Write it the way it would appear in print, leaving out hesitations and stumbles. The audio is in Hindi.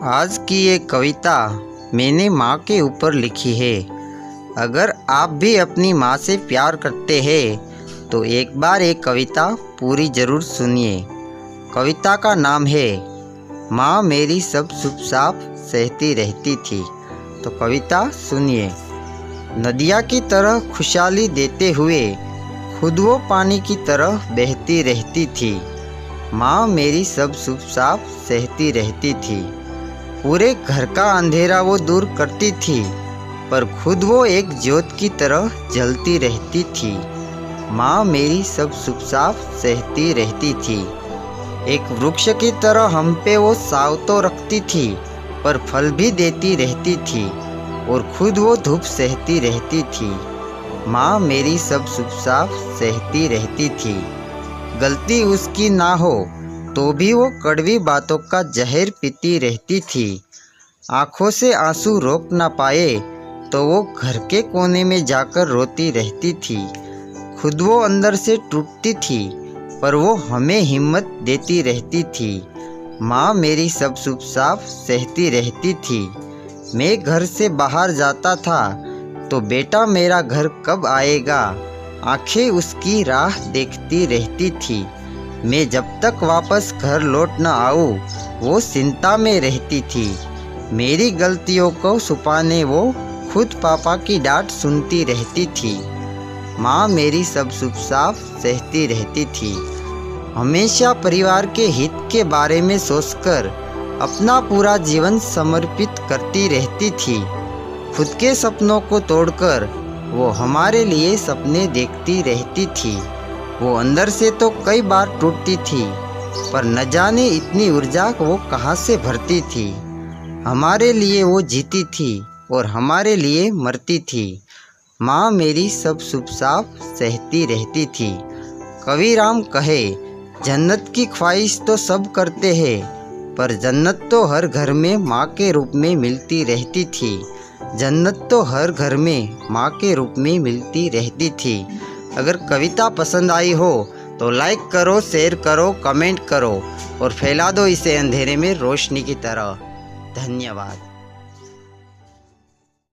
आज की ये कविता मैंने माँ के ऊपर लिखी है। अगर आप भी अपनी माँ से प्यार करते हैं तो एक बार ये कविता पूरी ज़रूर सुनिए। कविता का नाम है माँ मेरी सब शुभ साफ सहती रहती थी। तो कविता सुनिए। नदिया की तरह खुशहाली देते हुए खुद वो पानी की तरह बहती रहती थी। माँ मेरी सब शुभ साफ सहती रहती थी। पूरे घर का अंधेरा वो दूर करती थी, पर खुद वो एक ज्योत की तरह जलती रहती थी। माँ मेरी सब शुभ साफ सहती रहती थी। एक वृक्ष की तरह हम पे वो साव तो रखती थी, पर फल भी देती रहती थी और खुद वो धूप सहती रहती थी। माँ मेरी सब शुभ साफ सहती रहती थी। गलती उसकी ना हो तो भी वो कड़वी बातों का जहर पीती रहती थी। आँखों से आंसू रोक ना पाए तो वो घर के कोने में जाकर रोती रहती थी। खुद वो अंदर से टूटती थी, पर वो हमें हिम्मत देती रहती थी। माँ मेरी सब शुभ साफ सहती रहती थी। मैं घर से बाहर जाता था तो बेटा मेरा घर कब आएगा, आंखें उसकी राह देखती रहती थी। मैं जब तक वापस घर लौट न आऊँ वो चिंता में रहती थी। मेरी गलतियों को छुपाने वो खुद पापा की डांट सुनती रहती थी। माँ मेरी सब शुभ साफ सहती रहती थी। हमेशा परिवार के हित के बारे में सोचकर अपना पूरा जीवन समर्पित करती रहती थी। खुद के सपनों को तोड़कर वो हमारे लिए सपने देखती रहती थी। वो अंदर से तो कई बार टूटती थी, पर न जाने इतनी ऊर्जा वो कहाँ से भरती थी। हमारे लिए वो जीती थी और हमारे लिए मरती थी। माँ मेरी सब शुभ साफ सहती रहती थी। कवि राम कहे, जन्नत की ख्वाहिश तो सब करते हैं, पर जन्नत तो हर घर में माँ के रूप में मिलती रहती थी। जन्नत तो हर घर में माँ के रूप में मिलती रहती थी। अगर कविता पसंद आई हो तो लाइक करो, शेयर करो, कमेंट करो और फैला दो इसे अंधेरे में रोशनी की तरह। धन्यवाद।